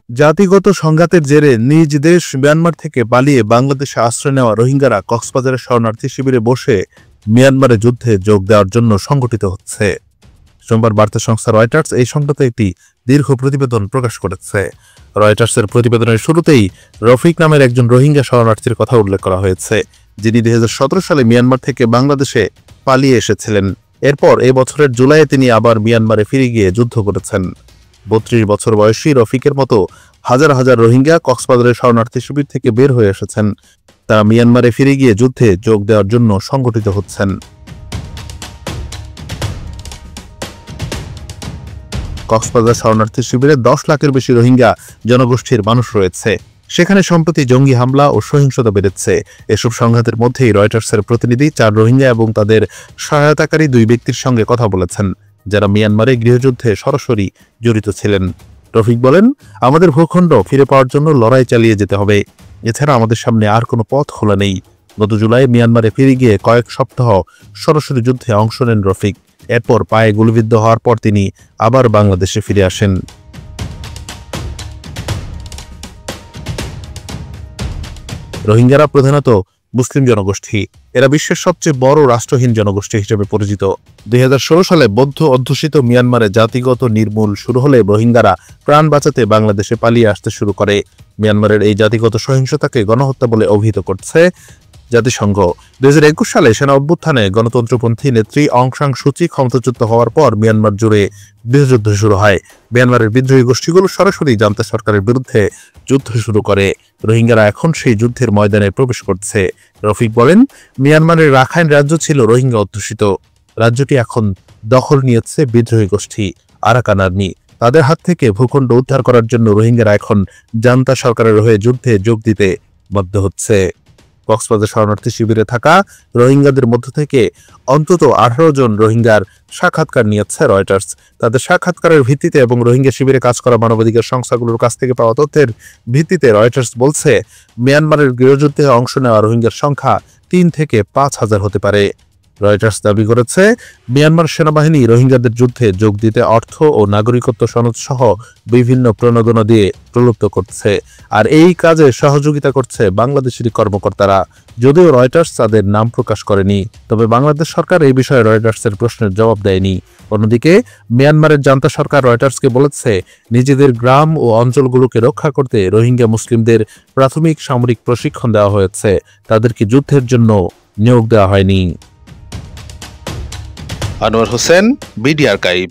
জাতিগত সংঘাতের জেরে নিজ দেশ মিয়ানমার থেকে পালিয়ে বাংলাদেশে আশ্রয় নেওয়া রোহিঙ্গারা কক্সবাজারের শরণার্থী শিবিরে বসে মিয়ানমারে যুদ্ধে যোগ দেওয়ার জন্য সংগঠিত হচ্ছে। সোমবার বার্তা সংস্থা রয়টার্স এই সংক্রান্ত একটি দীর্ঘ প্রতিবেদন প্রকাশ করেছে। রয়টার্সের প্রতিবেদনের শুরুতেই রফিক নামের একজন রোহিঙ্গা শরণার্থীর কথা উল্লেখ করা হয়েছে, যিনি 2017 সালে মিয়ানমার থেকে বাংলাদেশে পালিয়ে এসেছিলেন। এরপর এই বছরের জুলাইয়ে তিনি আবার মিয়ানমারে ফিরে গিয়ে যুদ্ধ করেছেন। 32 বছর বয়সী রফিকের মতো হাজার হাজার রোহিঙ্গা কক্সবাজারের শরণার্থী শিবির থেকে বের হয়ে এসেছেন। তারা মিয়ানমারে ফিরে গিয়ে যুদ্ধে যোগ দেওয়ার জন্য সংগঠিত হচ্ছেন। কক্সবাজার শরণার্থী শিবিরে 10 লাখের বেশি রোহিঙ্গা জনগোষ্ঠীর মানুষ রয়েছে। সেখানে সম্প্রতি জঙ্গি হামলা ও সহিংসতা বেড়েছে। এসব সংঘাতের মধ্যেই রয়টার্সের প্রতিনিধি 4 রোহিঙ্গা এবং তাদের সহায়তাকারী 2 ব্যক্তির সঙ্গে কথা বলেছেন, যারা মিয়ানমারে গৃহযুদ্ধে সরাসরি জড়িত ছিলেন। রফিক বলেন, আমাদের ভূখণ্ড ফিরে পাওয়ার জন্য লড়াই চালিয়ে যেতে হবে। এছাড়া আমাদের সামনে আর কোনো পথ খোলা নেই। গত জুলাই মিয়ানমারে ফিরে গিয়ে কয়েক সপ্তাহ সরাসরি যুদ্ধে অংশ নেন রফিক। এরপর পায়ে গুলিবিদ্ধ হওয়ার পর তিনি আবার বাংলাদেশে ফিরে আসেন। রোহিঙ্গারা প্রধানত মুসলিম জনগোষ্ঠী। এরা বিশ্বের সবচেয়ে বড় রাষ্ট্রহীন জনগোষ্ঠী হিসেবে পরিচিত। 2016 সালে বৌদ্ধ অধ্যুষিত মিয়ানমারে জাতিগত নির্মূল শুরু হলে রোহিঙ্গারা প্রাণ বাঁচাতে বাংলাদেশে পালিয়ে আসতে শুরু করে। মিয়ানমারের এই জাতিগত সহিংসতাকে গণহত্যা বলে অভিহিত করছে জাতিসংঘ। 2021 সালে সেনা অভ্যুত্থানে গণতন্ত্রপন্থী নেত্রী অং সান সুচি ক্ষমতাচ্যুত হওয়ার পর মিয়ানমার জুড়ে গৃহযুদ্ধ শুরু হয়। মিয়ানমারের বিদ্রোহী গোষ্ঠীগুলো সরাসরি জান্তা সরকারের বিরুদ্ধে যুদ্ধ শুরু করে। রোহিঙ্গারা এখন সেই যুদ্ধের ময়দানে প্রবেশ করছে। রফিক বলেন, মিয়ানমারের রাখাইন রাজ্য ছিল রোহিঙ্গা অধ্যুষিত। রাজ্যটি এখন দখল নিয়েছে বিদ্রোহী গোষ্ঠী আরাকান আর্মি। তাদের হাত থেকে ভূখণ্ড উদ্ধার করার জন্য রোহিঙ্গারা এখন জান্তা সরকারের হয়ে যুদ্ধে যোগ দিতে বাধ্য হচ্ছে। কক্সবাজার শরণার্থী শিবিরে থাকা রোহিঙ্গাদের মধ্য থেকে অন্তত 18 জন রোহিঙ্গার সাক্ষাৎকার নিয়েছে রয়টার্স। তাদের সাক্ষাৎকারের ভিত্তিতে এবং রোহিঙ্গা শিবিরে কাজ করা মানবাধিকার সংস্থাগুলোর কাছ থেকে পাওয়া তথ্যের ভিত্তিতে রয়টার্স বলছে, মিয়ানমারের গৃহযুদ্ধে অংশ নেওয়া রোহিঙ্গার সংখ্যা 3 থেকে 5,000 হতে পারে। রয়টার্স দাবি করেছে, মিয়ানমার সেনাবাহিনী রোহিঙ্গাদের যুদ্ধে যোগ দিতে অর্থ ও নাগরিকত্ব সনদ সহ বিভিন্ন প্রণোদনা দিয়ে প্রলুব্ধ করছে। আর এই কাজে সহযোগিতা করছে বাংলাদেশের কর্মকর্তারা। যদিও রয়টার্স তাদের নাম প্রকাশ করেনি, তবে বাংলাদেশ সরকার এই বিষয়ে রয়টার্সের প্রশ্নের জবাব দেয়নি। অন্যদিকে মিয়ানমারের জান্তা সরকার রয়টার্সকে বলেছে, নিজেদের গ্রাম ও অঞ্চলগুলোকে রক্ষা করতে রোহিঙ্গা মুসলিমদের প্রাথমিক সামরিক প্রশিক্ষণ দেওয়া হয়েছে, তাদেরকে যুদ্ধের জন্য নিয়োগ দেওয়া হয়নি। Anwar Hossain, BD archive.